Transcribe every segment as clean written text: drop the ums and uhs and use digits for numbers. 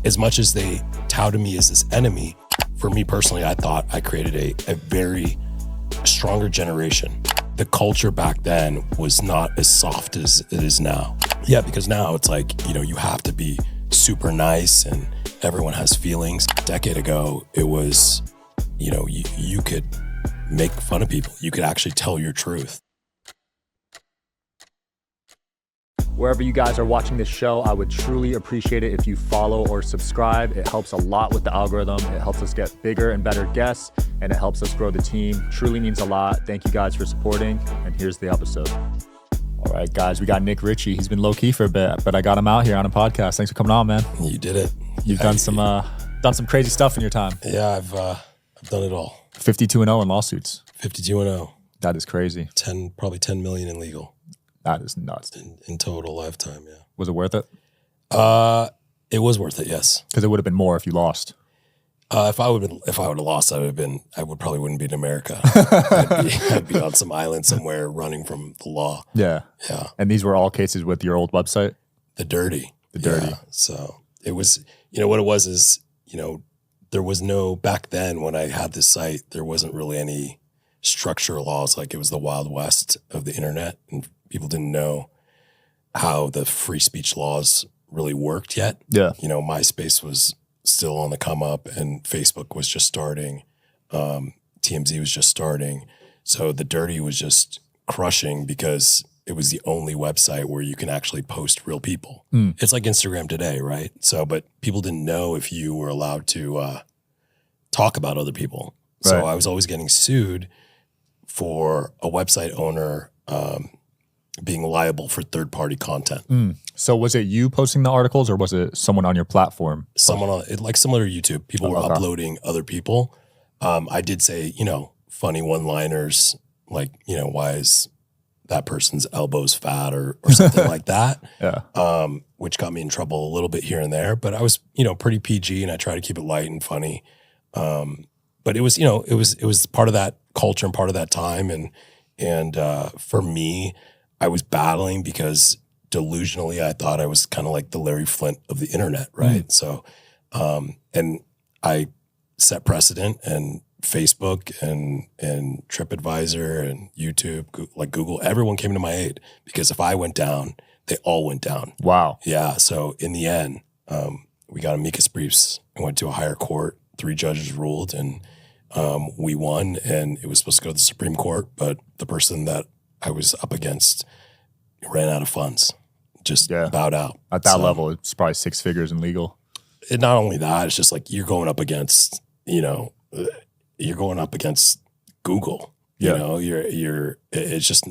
as much as they touted me as this enemy, for me personally, I thought I created a very stronger generation. The culture back then was not as soft as it is now. Yeah, because now it's like, you know, you have to be super nice and everyone has feelings. A decade ago, it was, you know, you could make fun of people. You could actually tell your truth. Wherever you guys are watching this show, I would truly appreciate it if you follow or subscribe. It helps a lot with the algorithm. It helps us get bigger and better guests, and it helps us grow the team. Truly means a lot. Thank you guys for supporting, and here's the episode. All right, guys, we got Nik Richie. He's been low-key for a bit, but I got him out here on a podcast. Thanks for coming on, man. You did it. You've done some crazy stuff in your time. Yeah, I've done it all. 52-0 in lawsuits. 52-0. That is crazy. Probably 10 million in legal. That is nuts. In total lifetime, yeah. Was it worth it? It was worth it, yes. Because it would have been more if you lost. If I would have lost, I probably wouldn't be in America. I'd be on some island somewhere running from the law. Yeah. Yeah. And these were all cases with your old website? The Dirty. Yeah. So it was, you know, what it was is, you know, there was no, back then when I had this site, there wasn't really any structure laws. Like, it was the Wild West of the internet, and people didn't know how the free speech laws really worked yet. Yeah. You know, MySpace was still on the come up and Facebook was just starting. TMZ was just starting. So the Dirty was just crushing because it was the only website where you can actually post real people. It's like Instagram today, right? So, but people didn't know if you were allowed to talk about other people. So Right. I was always getting sued for a website owner being liable for third-party content. So was it you posting the articles, or was it someone on your platform? Someone on it, like similar to YouTube, people were uploading other people. I did say, you know, funny one-liners, like, you know, why is that person's elbows fat or something like that. Yeah. Which got me in trouble a little bit here and there, but I was, you know, pretty PG and I try to keep it light and funny. But it was, you know, it was part of that culture and part of that time. And for me, I was battling because delusionally, I thought I was kind of like the Larry Flint of the internet, right? So, and I set precedent, and Facebook and TripAdvisor and YouTube, like Google, everyone came to my aid, because if I went down, they all went down. Wow. Yeah. So in the end, we got amicus briefs and went to a higher court. 3 judges ruled, and we won, and it was supposed to go to the Supreme Court, but the person that I was up against ran out of funds, just bowed out. At that level, it's probably 6 figures in legal. And not only that, it's just like you're going up against, you know, you're going up against Google. You know, it's just,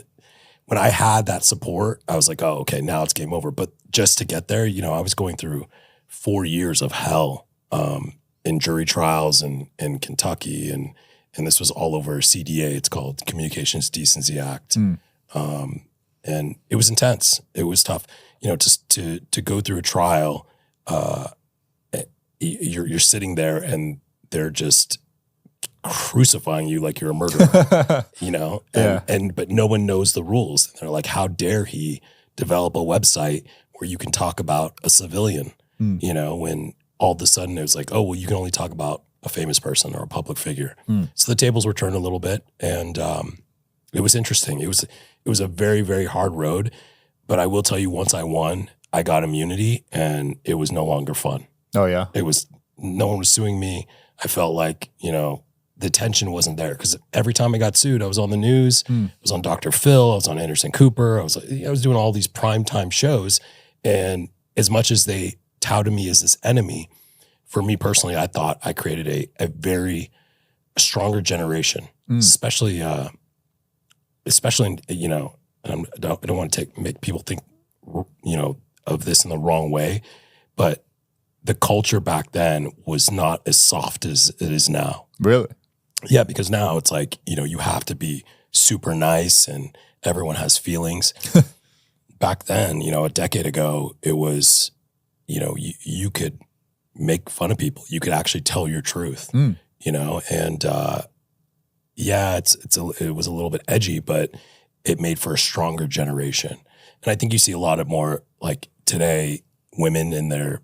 when I had that support, I was like, oh, okay, now it's game over. But just to get there, you know, I was going through 4 years of hell in jury trials in Kentucky, and this was all over CDA. It's called Communications Decency Act. And it was intense. It was tough. You know, just to go through a trial, you're sitting there and they're just crucifying you like you're a murderer, you know? But no one knows the rules. They're like, how dare he develop a website where you can talk about a civilian, you know, when all of a sudden it was like, oh, well, you can only talk about a famous person or a public figure. So the tables were turned a little bit, and it was interesting. It was a very, very hard road, but I will tell you, once I won, I got immunity, and it was no longer fun. Oh yeah. It was, no one was suing me. I felt like, you know, the tension wasn't there, because every time I got sued, I was on the news, I was on Dr. Phil, I was on Anderson Cooper, I was doing all these primetime shows, and as much as they touted me as this enemy, for me personally, I thought I created a very stronger generation, especially, you know, and I don't want to make people think, you know, of this in the wrong way, but the culture back then was not as soft as it is now. Really? Yeah, because now it's like, you know, you have to be super nice and everyone has feelings. Back then, you know, a decade ago, it was, you know, you could make fun of people. You could actually tell your truth, you know, and yeah, it was a little bit edgy, but it made for a stronger generation. And I think you see a lot of more, like today, women in their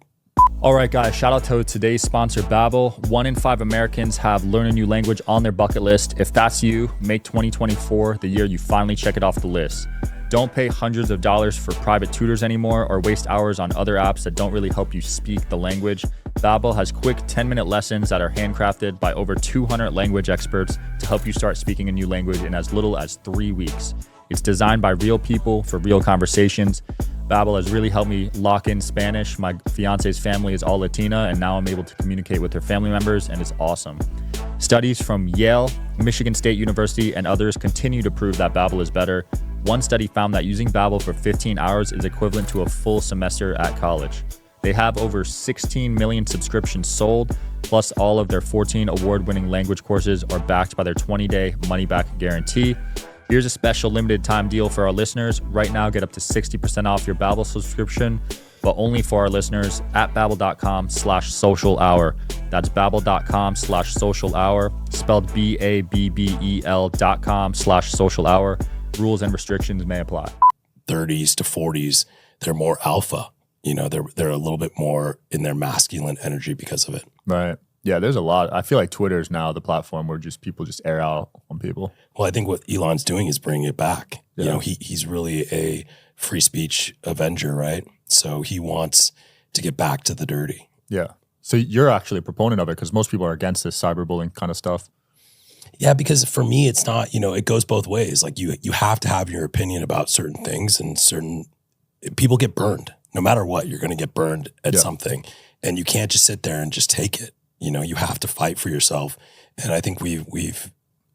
All right, guys, shout out to today's sponsor, Babbel. 1 in 5 Americans have learn a new language on their bucket list. If that's you, make 2024 the year you finally check it off the list. Don't pay hundreds of dollars for private tutors anymore or waste hours on other apps that don't really help you speak the language. Babbel has quick 10-minute lessons that are handcrafted by over 200 language experts to help you start speaking a new language in as little as 3 weeks. It's designed by real people for real conversations. Babbel has really helped me lock in Spanish. My fiance's family is all Latina, and now I'm able to communicate with her family members, and it's awesome. Studies from Yale, Michigan State University, and others continue to prove that Babbel is better. One study found that using Babbel for 15 hours is equivalent to a full semester at college. They have over 16 million subscriptions sold, plus all of their 14 award-winning language courses are backed by their 20-day money-back guarantee. Here's a special limited time deal for our listeners. Right now, get up to 60% off your Babbel subscription, but only for our listeners at babbel.com/social hour. That's babbel.com/social hour, spelled BABBEL.com/social hour. Rules and restrictions may apply. 30s to 40s, they're more alpha. You know, they're a little bit more in their masculine energy because of it. Right. Yeah, there's a lot. I feel like Twitter is now the platform where just people just air out on people. Well, I think what Elon's doing is bringing it back. Yeah. You know, he's really a free speech avenger, right? So he wants to get back to the dirty. Yeah. So you're actually a proponent of it because most people are against this cyberbullying kind of stuff. Yeah, because for me, it's not, you know, it goes both ways. Like you have to have your opinion about certain things, and certain people get burned. No matter what, you're going to get burned at something, and you can't just sit there and just take it. You know, you have to fight for yourself. And I think we've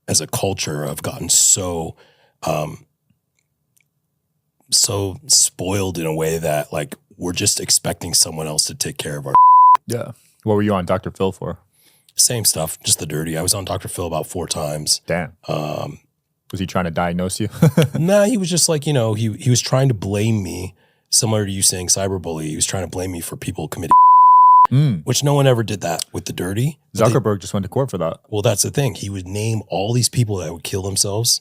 as a culture have gotten so spoiled in a way that like we're just expecting someone else to take care of our. Yeah. What were you on Dr. Phil for? Same stuff, just the dirty. I was on Dr. Phil about 4 times. Damn. Was he trying to diagnose you? Nah, he was just like, you know, he was trying to blame me, similar to you saying cyberbully. He was trying to blame me for people committing, which no one ever did that with the dirty. Zuckerberg just went to court for that. Well, that's the thing. He would name all these people that would kill themselves,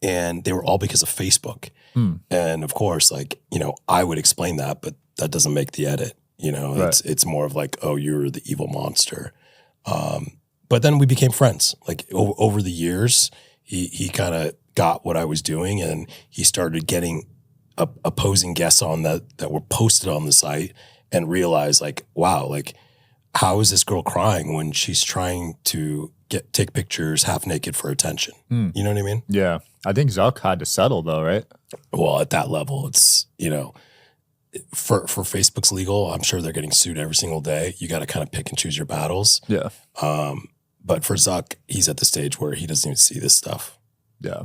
and they were all because of Facebook. And of course, like, you know, I would explain that, but that doesn't make the edit. You know, Right. it's more of like, oh, you're the evil monster. But then we became friends. Like over the years, he kind of got what I was doing, and he started getting opposing guests on that were posted on the site, and realized like, wow, like how is this girl crying when she's trying to take pictures half naked for attention? You know what I mean? Yeah. I think Zuck had to settle though, right? Well, at that level, it's, you know, for Facebook's legal, I'm sure they're getting sued every single day. You got to kind of pick and choose your battles. Yeah. But for Zuck, he's at the stage where he doesn't even see this stuff. Yeah.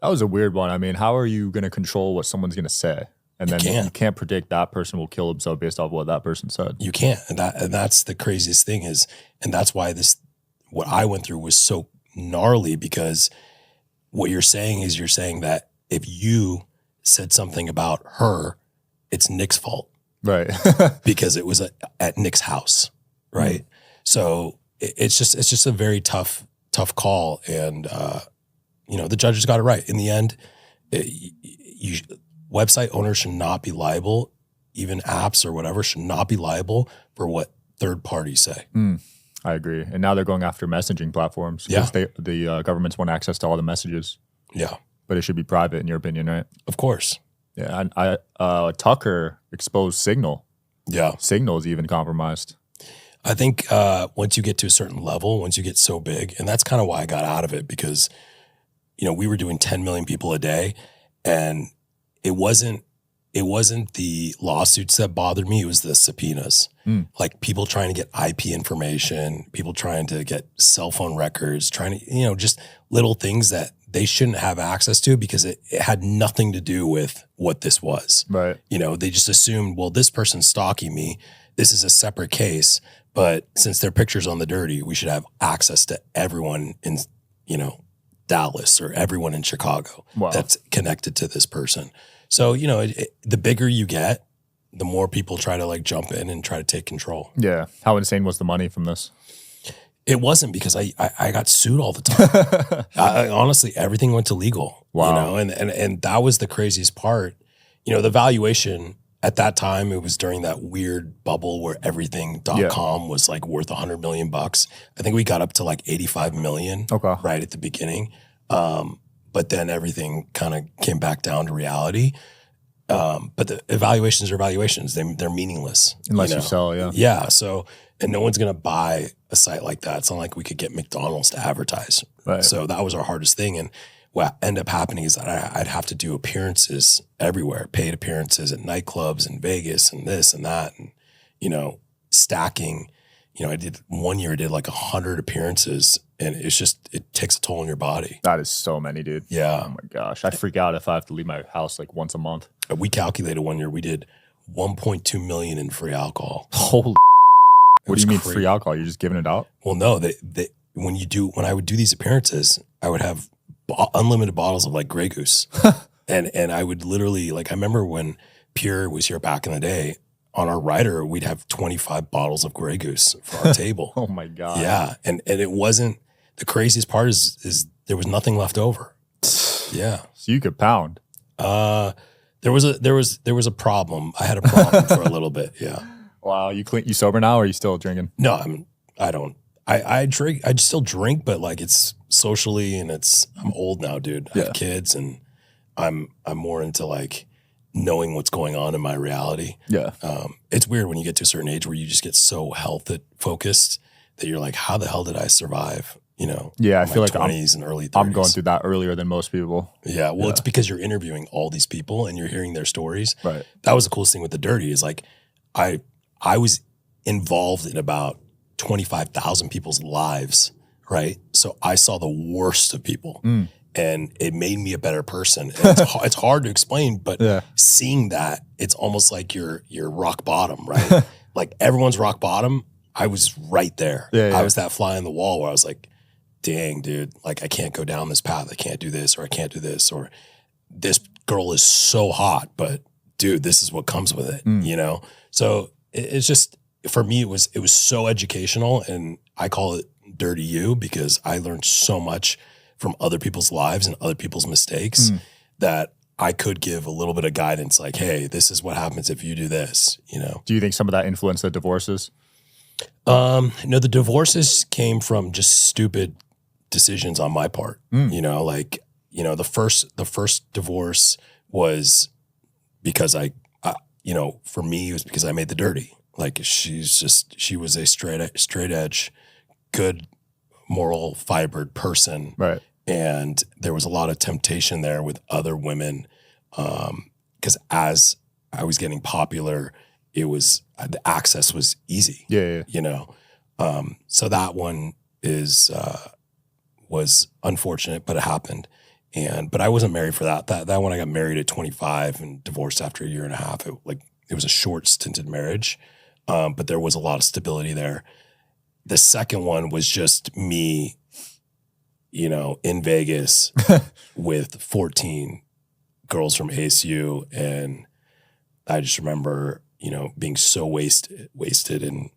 That was a weird one. I mean, how are you going to control what someone's going to say? And then you can't predict that person will kill himself based off what that person said. You can't. And that's the craziest thing is, and that's why what I went through was so gnarly, because what you're saying is you're saying that if you said something about her, it's Nik's fault. Right. Because it was at Nik's house. Right. So it's just a very tough call. And, you know, the judges got it right. In the end, website owners should not be liable. Even apps or whatever should not be liable for what third parties say. I agree. And now they're going after messaging platforms. Yeah. The governments want access to all the messages. Yeah. But it should be private in your opinion, right? Of course. Yeah. And Tucker exposed Signal. Yeah. Signal is even compromised. I think once you get to a certain level, once you get so big, and that's kind of why I got out of it, because, you know, we were doing 10 million people a day, and it wasn't the lawsuits that bothered me. It was the subpoenas. Like people trying to get IP information, people trying to get cell phone records, trying to, you know, just little things that they shouldn't have access to because it had nothing to do with what this was. Right. You know, they just assumed, well, this person's stalking me. This is a separate case. But since their picture's on the dirty, we should have access to everyone in, you know, Dallas or everyone in Chicago that's connected to this person. So, you know, the bigger you get, the more people try to like jump in and try to take control. Yeah. How insane was the money from this? It wasn't, because I got sued all the time. Honestly, everything went to legal. Wow. You know, and that was the craziest part. You know, the valuation at that time, it was during that weird bubble where everything.com was like worth $100 million. I think we got up to like 85 million right at the beginning. But then everything kind of came back down to reality. But the evaluations are evaluations. They're meaningless. Unless you sell, yeah. Yeah. So, and no one's going to buy a site like that. It's not like we could get McDonald's to advertise. Right. So that was our hardest thing. And what ended up happening is that I'd have to do appearances everywhere, paid appearances at nightclubs in Vegas and this and that. And, stacking, I did 1 year, I did like 100 appearances, and it takes a toll on your body. That is so many, dude. Yeah. Oh my gosh. I freak out if I have to leave my house like once a month. We calculated 1 year, we did 1.2 million in free alcohol. Holy What do you mean free alcohol? You're just giving it out? Well, no, when I would do these appearances, I would have unlimited bottles of like Grey Goose. and I would literally, like, I remember when Pure was here back in the day, on our rider, we'd have 25 bottles of Grey Goose for our table. Oh my God. Yeah. And it wasn't, the craziest part is there was nothing left over. Yeah. So you could pound. There was a problem. I had a problem for a little bit. Yeah. Wow. You sober now, or are you still drinking? No, I drink. I still drink, but like it's socially, and I'm old now, dude. I have kids, and I'm more into like knowing what's going on in my reality. Yeah. It's weird when you get to a certain age where you just get so health focused that you're like, how the hell did I survive? Yeah, I feel like 20s and early 30s. I'm going through that earlier than most people. Yeah, well, it's because you're interviewing all these people and you're hearing their stories. Right. That was the coolest thing with The Dirty is like, I was involved in about 25,000 people's lives, right? So I saw the worst of people, and it made me a better person. And it's hard to explain, but seeing that, it's almost like you're rock bottom, right? Like everyone's rock bottom. I was right there. I was that fly on the wall where I was like, dang, dude, like I can't go down this path. I can't do this, or I can't do this, or this girl is so hot, but dude, this is what comes with it, So it's just, for me, it was so educational, and I call it Dirty You because I learned so much from other people's lives and other people's mistakes that I could give a little bit of guidance, like, hey, this is what happens if you do this, Do you think some of that influenced the divorces? No, the divorces came from just stupid decisions on my part. The first divorce was because for me, it was because I made The Dirty. Like she was a straight edge, good, moral, fibered person. Right. And there was a lot of temptation there with other women. Because as I was getting popular, the access was easy. Yeah. So that one was unfortunate, but it happened. But I wasn't married for that. That one I got married at 25 and divorced after a year and a half. It was a short stinted marriage. But there was a lot of stability there. The second one was just me, in Vegas with 14 girls from ASU. And I just remember, being so wasted and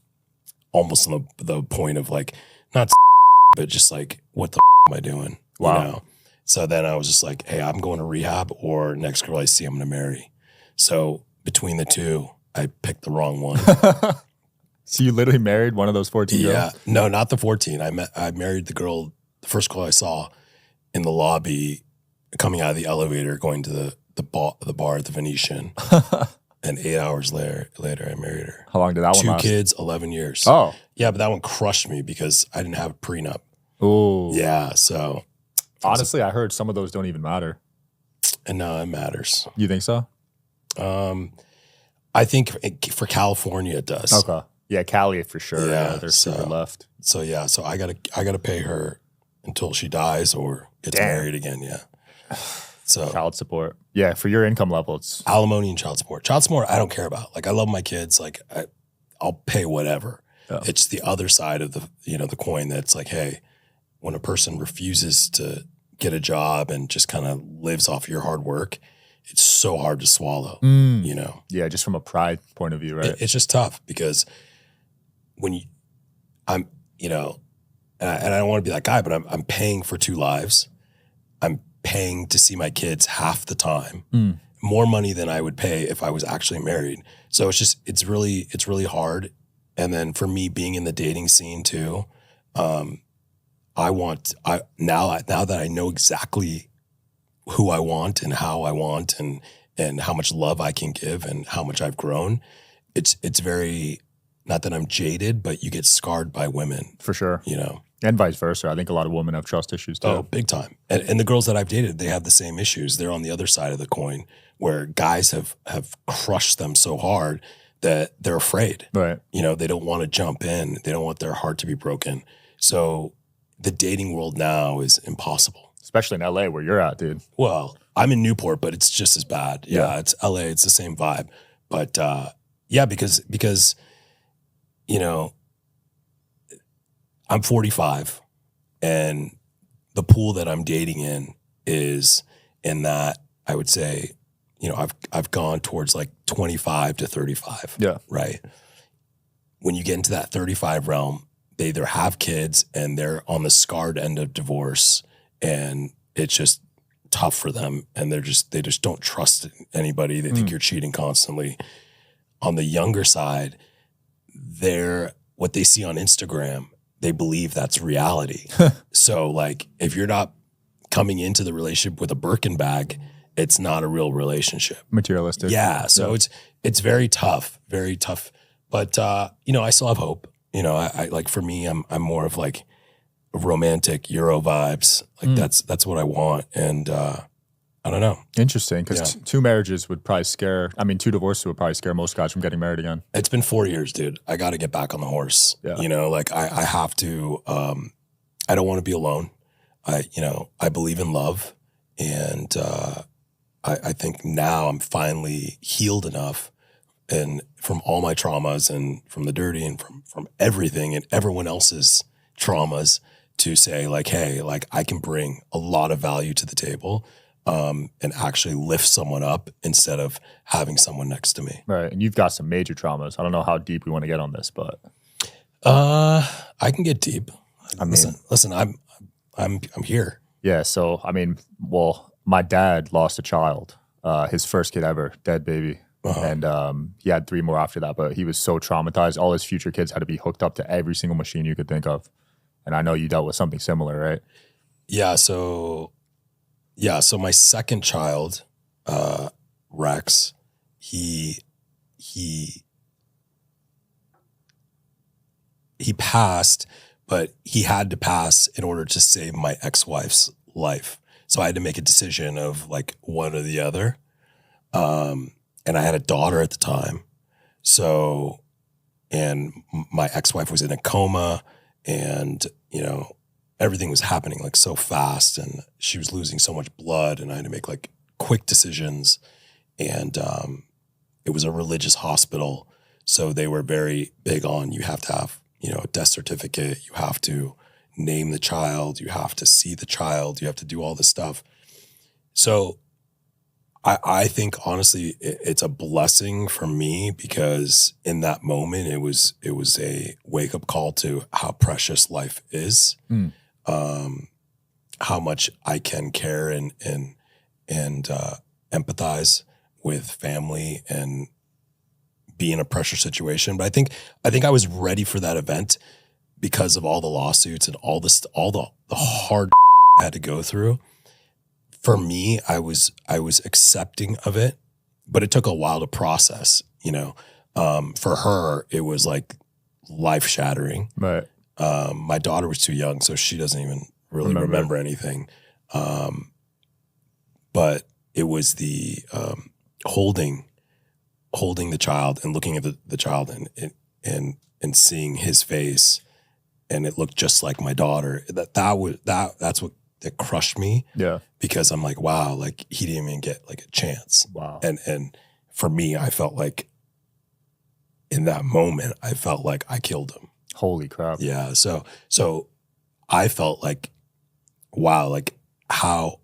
almost on the point of like, not but just like, what the am I doing? Wow. So then I was just like, hey, I'm going to rehab, or next girl I see, I'm going to marry. So between the two, I picked the wrong one. So you literally married one of those 14 girls? Yeah. No, not the 14. I married the first girl I saw in the lobby coming out of the elevator, going to the bar at the Venetian. And 8 hours later, I married her. How long did that one last? 2 kids, 11 years. Oh. Yeah, but that one crushed me because I didn't have a prenup. Oh. Yeah, so. Honestly, I heard some of those don't even matter. And now it matters. You think so? I think for California it does. Okay. Yeah, Cali for sure. Yeah, they're super left. So yeah, so I gotta pay her until she dies or gets married again. Yeah. So child support. Yeah, for your income level, it's alimony and child support. Child support, I don't care about. Like I love my kids. Like I'll pay whatever. Yeah. It's the other side of the coin that's like, hey, when a person refuses to get a job and just kind of lives off your hard work, it's so hard to swallow. Yeah, just from a pride point of view, right? It's just tough because when and I don't want to be that guy, but I'm paying for 2 lives. I'm paying to see my kids half the time, more money than I would pay if I was actually married. So it's really hard. And then for me being in the dating scene too, now that I know exactly who I want and how I want and how much love I can give and how much I've grown, it's very, not that I'm jaded, but you get scarred by women. For sure. You know? And vice versa. I think a lot of women have trust issues too. Oh, big time. And the girls that I've dated, they have the same issues. They're on the other side of the coin where guys have crushed them so hard that they're afraid. Right. You know, they don't want to jump in. They don't want their heart to be broken. So the dating world now is impossible. Especially in LA where you're at, dude. Well, I'm in Newport, but it's just as bad. Yeah, it's LA. It's the same vibe. But yeah, because, you know, I'm 45 and the pool that I'm dating in is in that, I would say, you know, I've gone towards like 25 to 35. Yeah. Right. When you get into that 35 realm, they either have kids and they're on the scarred end of divorce and it's just tough for them. And they just don't trust anybody. They think you're cheating constantly. On the younger side, what they see on Instagram, they believe that's reality. So like, if you're not coming into the relationship with a Birkin bag, it's not a real relationship. Materialistic. Yeah. So it's very tough, very tough. But you know, I still have hope. You know, I like, for me, I'm more of like romantic Euro vibes. Like that's what I want. And I don't know. Interesting. Because two marriages would probably two divorces would probably scare most guys from getting married again. It's been 4 years, dude. I got to get back on the horse. Yeah. You know, like I have to, I don't want to be alone. I believe in love. And I think now I'm finally healed enough and from all my traumas and from the dirty and from everything and everyone else's traumas to say like, hey, like I can bring a lot of value to the table and actually lift someone up instead of having someone next to me. Right. And you've got some major traumas. I don't know how deep we want to get on this, but I can get deep. I mean, listen, I'm here. Yeah. So, I mean, well, my dad lost a child, his first kid ever, dead baby. And he had 3 more after that, but he was so traumatized. All his future kids had to be hooked up to every single machine you could think of. And I know you dealt with something similar, right? Yeah. So my second child, Rex, he passed, but he had to pass in order to save my ex-wife's life. So I had to make a decision of like one or the other. And I had a daughter at the time. So, and my ex-wife was in a coma and, you know, everything was happening like so fast and she was losing so much blood and I had to make like quick decisions. And it was a religious hospital. So they were very big on, you have to have, you know, a death certificate. You have to name the child. You have to see the child. You have to do all this stuff. So I think honestly, it's a blessing for me because in that moment, it was a wake up call to how precious life is, how much I can care and empathize with family and be in a pressure situation. But I think I was ready for that event because of all the lawsuits and all the hard I had to go through. For me, I was accepting of it, but it took a while to process, you know. For her, it was like life shattering. Right. My daughter was too young, so she doesn't even really remember anything. But it was the holding the child and looking at the child and seeing his face, and it looked just like my daughter. That's what that crushed me. Yeah. Because I'm like, wow, like he didn't even get like a chance. Wow. And for me, I felt like in that moment, I felt like I killed him. Holy crap. Yeah. So I felt like, wow, like how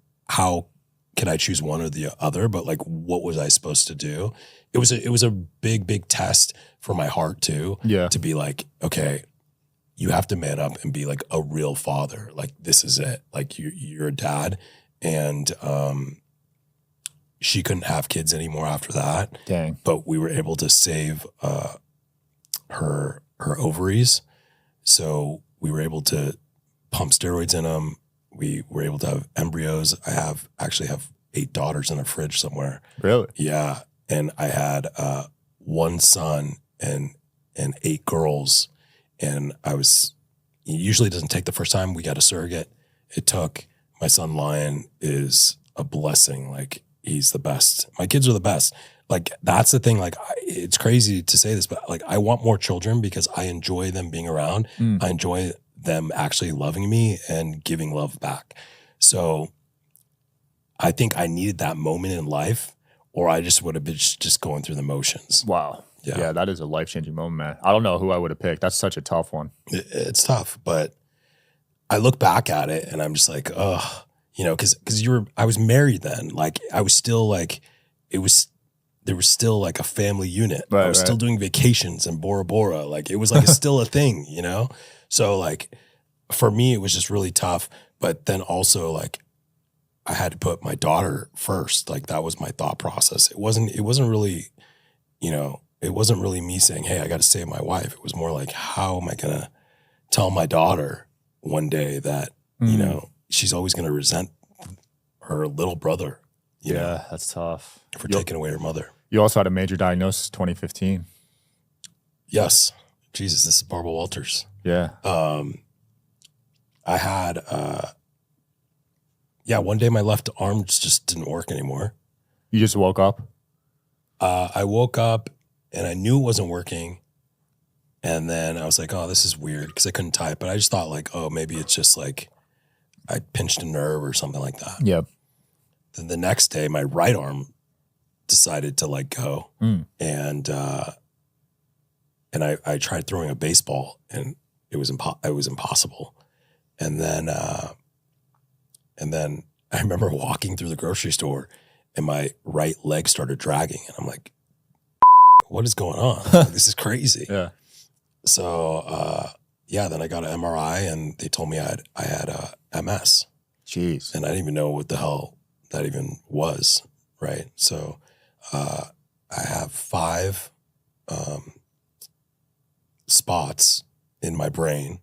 can I choose one or the other? But like, what was I supposed to do? It was a big test for my heart too. Yeah. To be like, okay, you have to man up and be like a real father. Like this is it. Like you're a dad. And she couldn't have kids anymore after that. Dang. But we were able to save her ovaries. So we were able to pump steroids in them. We were able to have embryos. I actually have 8 daughters in a fridge somewhere. Really? Yeah. And I had 1 son and 8 girls. And it usually doesn't take the first time. We got a surrogate. It took. My son Lion is a blessing. Like, he's the best. My kids are the best. Like, that's the thing. Like, it's crazy to say this, but like, I want more children because I enjoy them being around. I enjoy them actually loving me and giving love back. So I think I needed that moment in life, or I just would have been just going through the motions. Wow. Yeah, that is a life-changing moment, man. I don't know who I would have picked. That's such a tough one. It's tough, but I look back at it and I'm just like, oh, you know, because I was married then. Like, I was still like, there was still like a family unit. Right, I was still doing vacations in Bora Bora. Like, it was like still a thing, you know? So like, for me, it was just really tough. But then also, like, I had to put my daughter first. Like, that was my thought process. It wasn't really, you know, it wasn't really me saying, hey, I got to save my wife. It was more like, how am I going to tell my daughter one day that, you know, she's always going to resent her little brother. You know, that's tough. For taking away her mother. You also had a major diagnosis 2015. Yes. Jesus, this is Barbara Walters. Yeah. I had, one day my left arm just didn't work anymore. You just woke up? I woke up and I knew it wasn't working. And then I was like, oh, this is weird, because I couldn't type. But I just thought like, oh, maybe it's just like I pinched a nerve or something like that. Yep. Then the next day, my right arm decided to like go. And I tried throwing a baseball and it was impossible. And then I remember walking through the grocery store and my right leg started dragging. And I'm like, what is going on? Like, this is crazy. Yeah. So, then I got an MRI and they told me I had MS. Jeez. And I didn't even know what the hell that even was, right? So I have 5 spots in my brain,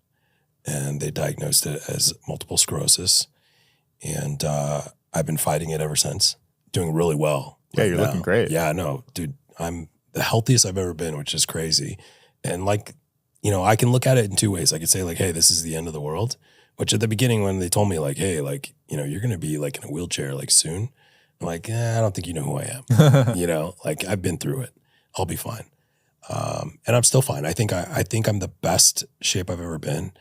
and they diagnosed it as multiple sclerosis. And I've been fighting it ever since, doing really well. Yeah, you're looking great. Yeah, no, dude, I'm the healthiest I've ever been, which is crazy. And like, you know, I can look at it in 2 ways. I could say like, hey, this is the end of the world, which at the beginning when they told me like, hey, like, you know, you're going to be like in a wheelchair like soon. I'm like, I don't think you know who I am. You know, like I've been through it. I'll be fine. And I'm still fine. I think I'm the best shape I've ever been.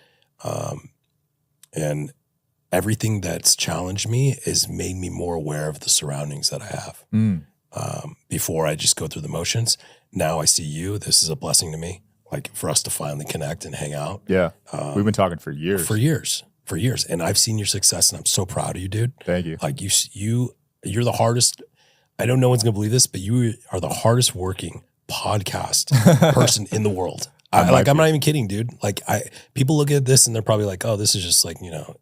And everything that's challenged me has made me more aware of the surroundings that I have. Before I just go through the motions. Now I see you. This is a blessing to me. Like for us to finally connect and hang out. Yeah. We've been talking for years. For years. And I've seen your success and I'm so proud of you, dude. Thank you. Like you're the hardest. I know no one's going to believe this, but you are the hardest working podcast person in the world. I'm not even kidding, dude. Like people look at this and they're probably like, oh, this is just like, you know,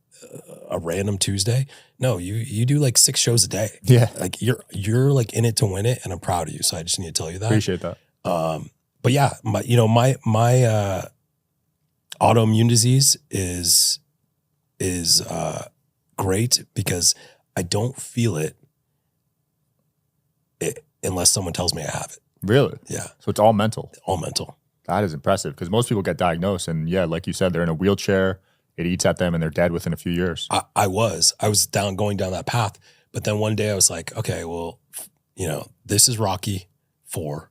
a random Tuesday. No, you do like 6 shows a day. Yeah. Like you're like in it to win it, and I'm proud of you. So I just need to tell you that. Appreciate that. But yeah, my autoimmune disease is great because I don't feel it unless someone tells me I have it. Really? Yeah. So it's all mental. All mental. That is impressive, because most people get diagnosed and yeah, like you said, they're in a wheelchair, it eats at them and they're dead within a few years. I was going down that path. But then one day I was like, okay, well, you know, this is Rocky 4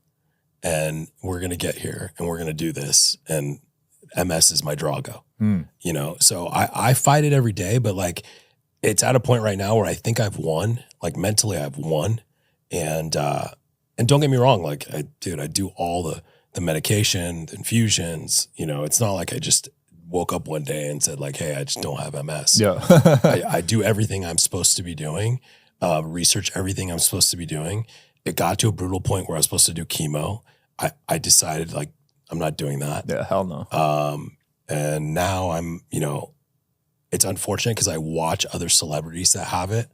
and we're going to get here and we're going to do this. And MS is my Drago, you know? So I fight it every day, but like, it's at a point right now where I think I've won, like mentally I've won. And don't get me wrong. Like I do all the medication, the infusions, you know, it's not like I just woke up one day and said like, hey, I just don't have MS. Yeah. I do everything I'm supposed to be doing, research everything I'm supposed to be doing. It got to a brutal point where I was supposed to do chemo. I decided like, I'm not doing that. Yeah, hell no. And now I'm, you know, it's unfortunate because I watch other celebrities that have it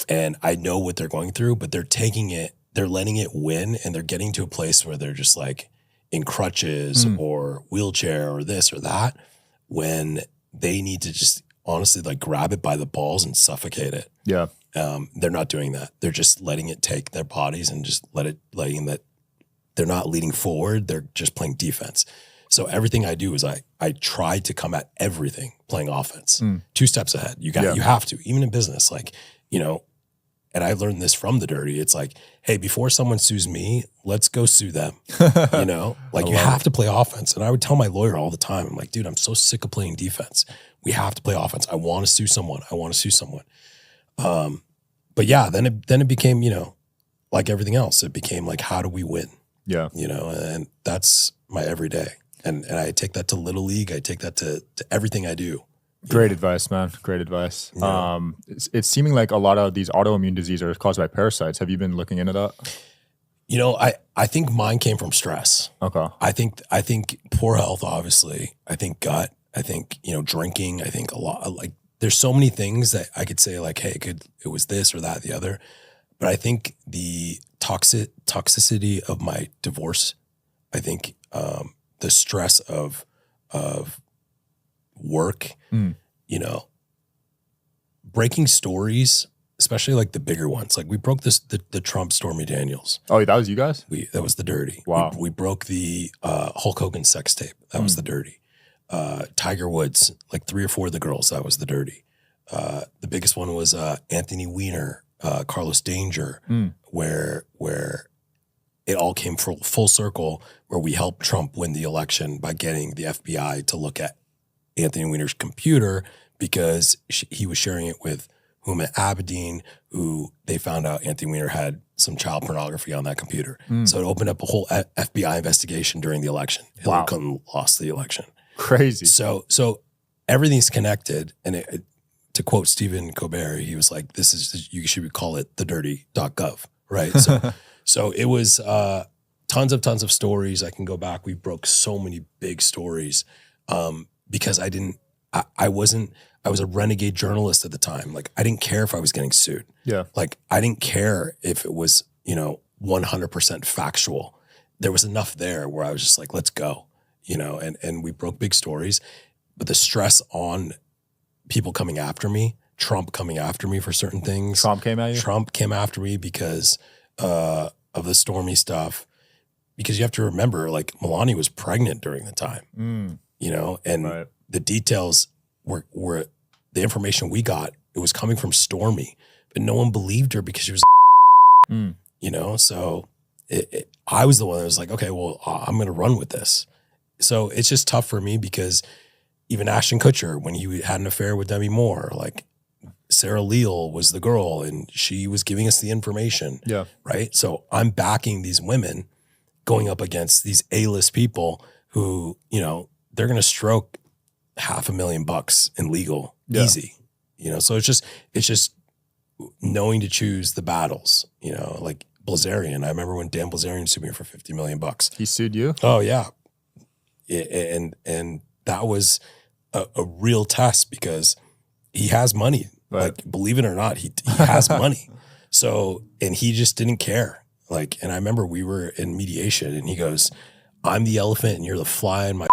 and I know what they're going through, but they're taking it, they're letting it win, and they're getting to a place where they're just like in crutches or wheelchair or this or that, when they need to just honestly like grab it by the balls and suffocate it. Yeah. They're not doing that. They're just letting it take their bodies and just letting that. They're not leading forward. They're just playing defense. So everything I do is I try to come at everything playing offense, 2 steps ahead. You have to, even in business, like, you know, and I learned this from the dirty. It's like, hey, before someone sues me, let's go sue them. You know, like you have to play offense. And I would tell my lawyer all the time, I'm like, dude, I'm so sick of playing defense. We have to play offense. I want to sue someone. I want to sue someone. But yeah, then it became, you know, like everything else, it became like, how do we win? Yeah. You know, and that's my everyday. And I take that to Little League. I take that to everything I do. Great advice, man. Great advice. Yeah. It's seeming like a lot of these autoimmune diseases are caused by parasites. Have you been looking into that? You know, I think mine came from stress. Okay. I think poor health, obviously. I think gut. I think, you know, drinking. I think a lot, like there's so many things that I could say like, hey, it was this or that, the other. But I think the toxicity of my divorce, I think the stress of work, you know, breaking stories, especially like the bigger ones. Like we broke the Trump Stormy Daniels. Oh, that was you guys? That was the dirty. Wow. We broke the Hulk Hogan sex tape. That was the dirty. Tiger Woods, like 3 or 4 of the girls, that was the dirty. The biggest one was Anthony Weiner, Carlos Danger, where it all came full circle, where we helped Trump win the election by getting the FBI to look at Anthony Weiner's computer because he was sharing it with Huma Abedin, who they found out Anthony Weiner had some child pornography on that computer. So it opened up a whole FBI investigation during the election. Hillary Clinton lost the election. Crazy. So everything's connected. And to quote Stephen Colbert, he was like, you should call it thedirty.gov, right? So it was tons of stories. I can go back. We broke so many big stories because I was a renegade journalist at the time. Like I didn't care if I was getting sued. Yeah. Like I didn't care if it was, you know, 100% factual. There was enough there where I was just like, let's go, you know, and we broke big stories. But the stress on people coming after me, Trump coming after me for certain things. Trump came at you? Trump came after me because of the Stormy stuff. Because you have to remember, like Melania was pregnant during the time, you know, and the details were the information we got. It was coming from Stormy, but no one believed her because she was, you know. So I was the one that was like, okay, well, I'm going to run with this. So it's just tough for me because even Ashton Kutcher, when he had an affair with Demi Moore, like Sarah Leal was the girl and she was giving us the information. Yeah. Right. So I'm backing these women going up against these A-list people who, you know, they're going to stroke $500,000 in legal easy, you know? So it's just knowing to choose the battles, you know, like Blazarian. I remember when Dan Blazarian sued me for $50 million. He sued you? Oh yeah. And that was a real test because he has money. Right. Like, believe it or not, he has money. So, and he just didn't care. Like, and I remember we were in mediation and he goes, I'm the elephant and you're the fly in my,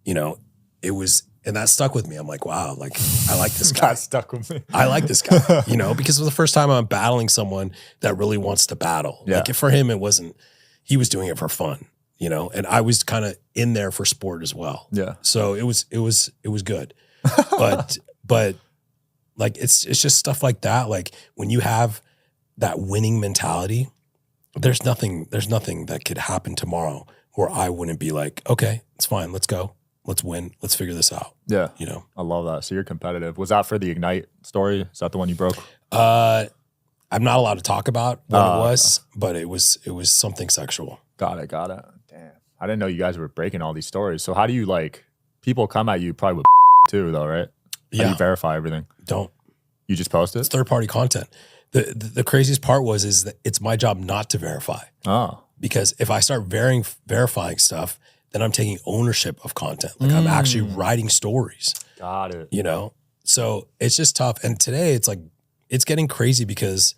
you know, it was, and that stuck with me. I'm like, wow, like, I like this guy. That stuck with me. I like this guy, you know, because it was the first time I'm battling someone that really wants to battle. Yeah. Like, for him, it wasn't, he was doing it for fun, you know, and I was kind of in there for sport as well. Yeah. So it was good. But like, it's just stuff like that. Like, when you have that winning mentality, there's nothing that could happen tomorrow where I wouldn't be like, okay, it's fine. Let's go. Let's win. Let's figure this out. Yeah. You know, I love that. So you're competitive. Was that for the Ignite story? Is that the one you broke? I'm not allowed to talk about what it was, but it was something sexual. Got it. Damn. I didn't know you guys were breaking all these stories. So how do you, like, people come at you probably with too though, right? How do you verify everything? Don't. You just post it? It's third-party content. The craziest part is that it's my job not to verify. Oh. Because if I start verifying stuff, then I'm taking ownership of content. Like, I'm actually writing stories. Got it. You know? So it's just tough. And today it's like, it's getting crazy because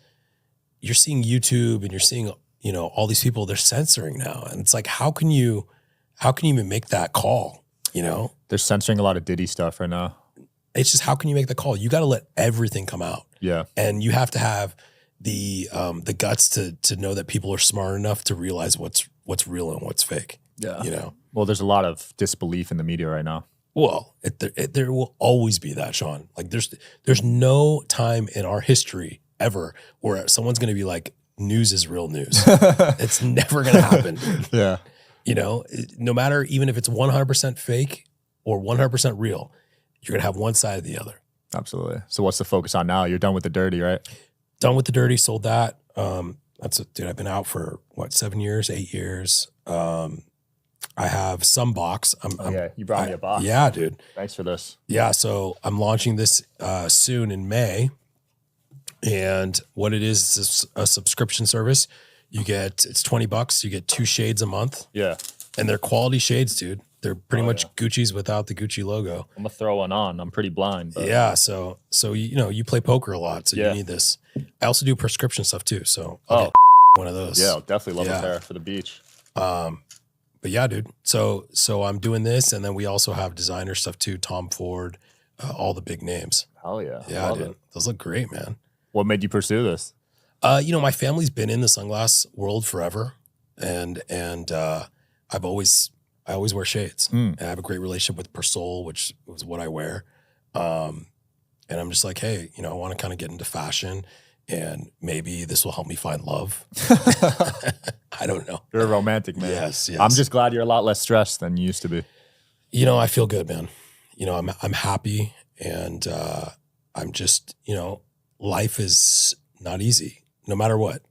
you're seeing YouTube and you're seeing, you know, all these people, they're censoring now. And it's like, how can you even make that call, you know? They're censoring a lot of Diddy stuff right now. It's just, how can you make the call? You got to let everything come out. Yeah. And you have to have the guts to know that people are smart enough to realize what's real and what's fake. Yeah. You know? Well, there's a lot of disbelief in the media right now. Well, there will always be that, Sean. Like there's no time in our history ever where someone's going to be like, news is real news. It's never going to happen. Yeah. You know, no matter, even if it's 100% fake or 100% real, you're going to have one side or the other. Absolutely. So what's the focus on now? You're done with the dirty, right? Done with the dirty, sold that. Dude, I've been out for what, 7 years, 8 years. I have some box. Yeah, you brought me a box. Yeah, dude. Thanks for this. Yeah, so I'm launching this soon in May. And what it is a subscription service. It's $20. You get 2 shades a month. Yeah. And they're quality shades, dude. They're pretty much Gucci's without the Gucci logo. I'm gonna throw one on. I'm pretty blind. But. Yeah, so you know, you play poker a lot, so you need this. I also do prescription stuff too, so I'll get one of those. Yeah, I'll definitely love a pair for the beach. But yeah, dude. So I'm doing this, and then we also have designer stuff too. Tom Ford, all the big names. Hell yeah. Yeah, dude. Those look great, man. What made you pursue this? You know, my family's been in the sunglass world forever, and I always wear shades. And I have a great relationship with Persol, which was what I wear. And I'm just like, hey, you know, I want to kind of get into fashion, and maybe this will help me find love. I don't know. You're a romantic, man. Yes. I'm just glad you're a lot less stressed than you used to be. You know, I feel good, man. You know, I'm happy, and I'm just, you know, life is not easy. No matter what,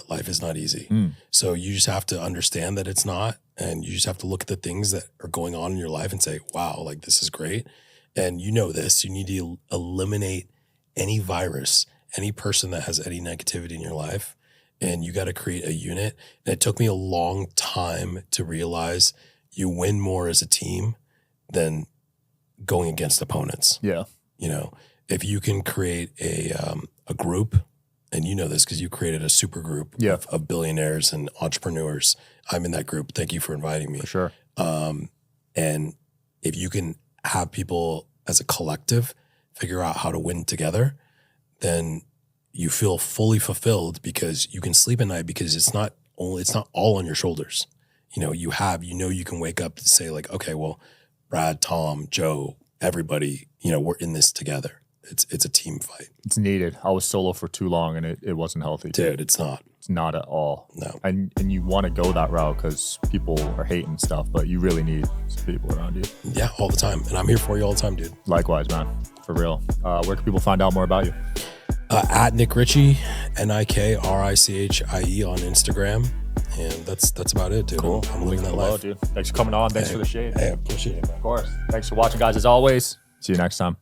life is not easy. So you just have to understand that it's not, and you just have to look at the things that are going on in your life and say, wow, like this is great. And you know this, you need to eliminate any virus, any person that has any negativity in your life, and you got to create a unit. And it took me a long time to realize you win more as a team than going against opponents. Yeah. You know, if you can create a group, and you know this because you created a super group of billionaires and entrepreneurs. I'm in that group. Thank you for inviting me. For sure. And if you can have people as a collective figure out how to win together, then you feel fully fulfilled because you can sleep at night because it's not all on your shoulders. You know, you can wake up to say like, okay, well, Brad, Tom, Joe, everybody, you know, we're in this together. It's a team fight. It's needed. I was solo for too long and it wasn't healthy. Dude, it's not. It's not at all. No. And you want to go that route because people are hating stuff, but you really need some people around you. Yeah, all the time. And I'm here for you all the time, dude. Likewise, man. For real. Where can people find out more about you? At Nik Richie, NIKRICHIE on Instagram. And that's about it, dude. Cool. I'm living that life. Dude. Thanks for coming on. Thanks for the shade. Hey, I appreciate it, man. Of course. Thanks for watching, guys, as always. See you next time.